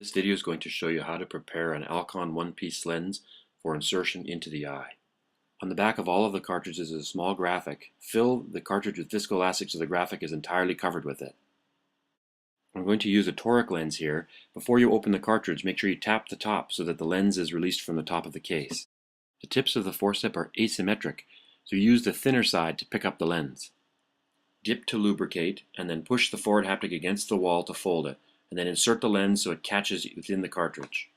This video is going to show you how to prepare an Alcon one-piece lens for insertion into the eye. On the back of all of the cartridges is a small graphic. Fill the cartridge with viscoelastic so the graphic is entirely covered with it. I'm going to use a toric lens here. Before you open the cartridge, make sure you tap the top so that the lens is released from the top of the case. The tips of the forcep are asymmetric, so use the thinner side to pick up the lens. Dip to lubricate, and then push the forward haptic against the wall to fold it, and then insert the lens so it catches within the cartridge.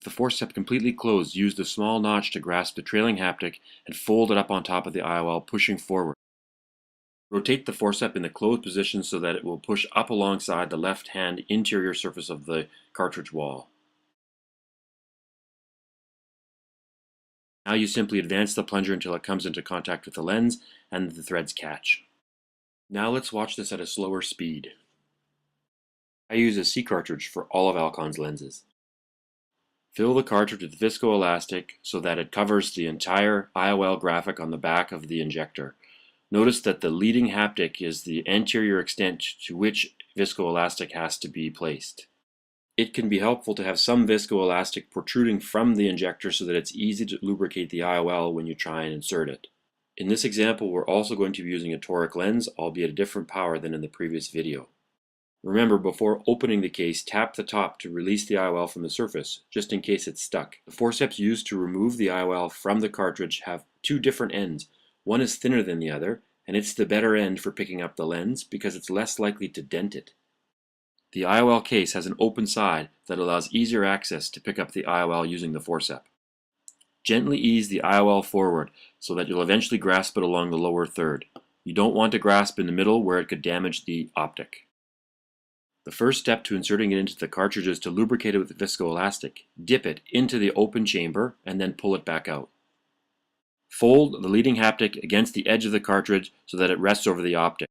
With the forcep completely closed, use the small notch to grasp the trailing haptic and fold it up on top of the IOL, pushing forward. Rotate the forcep in the closed position so that it will push up alongside the left-hand interior surface of the cartridge wall. Now you simply advance the plunger until it comes into contact with the lens and the threads catch. Now let's watch this at a slower speed. I use a C cartridge for all of Alcon's lenses. Fill the cartridge with viscoelastic so that it covers the entire IOL graphic on the back of the injector. Notice that the leading haptic is the anterior extent to which viscoelastic has to be placed. It can be helpful to have some viscoelastic protruding from the injector so that it's easy to lubricate the IOL when you try and insert it. In this example, we're also going to be using a toric lens, albeit a different power than in the previous video. Remember, before opening the case, tap the top to release the IOL from the surface, just in case it's stuck. The forceps used to remove the IOL from the cartridge have two different ends. One is thinner than the other, and it's the better end for picking up the lens because it's less likely to dent it. The IOL case has an open side that allows easier access to pick up the IOL using the forcep. Gently ease the IOL forward so that you'll eventually grasp it along the lower third. You don't want to grasp in the middle where it could damage the optic. The first step to inserting it into the cartridge is to lubricate it with viscoelastic. Dip it into the open chamber and then pull it back out. Fold the leading haptic against the edge of the cartridge so that it rests over the optic.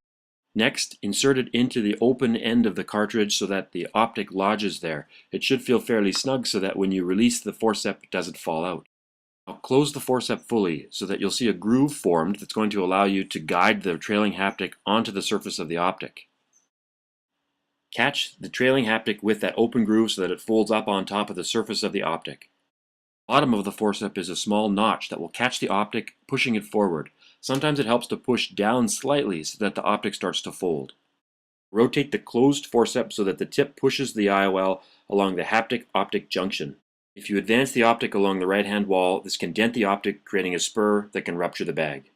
Next, insert it into the open end of the cartridge so that the optic lodges there. It should feel fairly snug so that when you release the forcep, it doesn't fall out. Now close the forcep fully so that you'll see a groove formed that's going to allow you to guide the trailing haptic onto the surface of the optic. Catch the trailing haptic with that open groove so that it folds up on top of the surface of the optic. Bottom of the forcep is a small notch that will catch the optic, pushing it forward. Sometimes it helps to push down slightly so that the optic starts to fold. Rotate the closed forceps so that the tip pushes the IOL along the haptic-optic junction. If you advance the optic along the right-hand wall, this can dent the optic, creating a spur that can rupture the bag.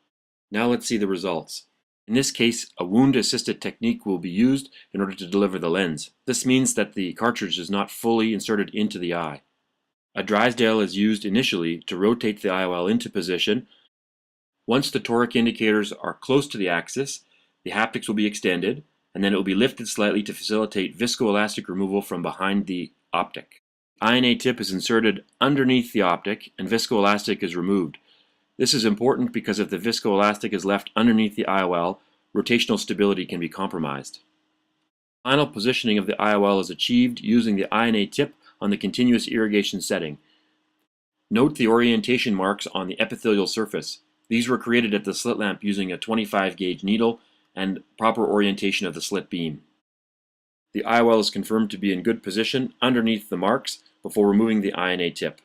Now let's see the results. In this case, a wound-assisted technique will be used in order to deliver the lens. This means that the cartridge is not fully inserted into the eye. A Drysdale is used initially to rotate the IOL into position. Once the toric indicators are close to the axis, the haptics will be extended, and then it will be lifted slightly to facilitate viscoelastic removal from behind the optic. INA tip is inserted underneath the optic, and viscoelastic is removed. This is important because if the viscoelastic is left underneath the IOL, rotational stability can be compromised. Final positioning of the IOL is achieved using the INA tip on the continuous irrigation setting. Note the orientation marks on the epithelial surface. These were created at the slit lamp using a 25 gauge needle and proper orientation of the slit beam. The IOL is confirmed to be in good position underneath the marks before removing the INA tip.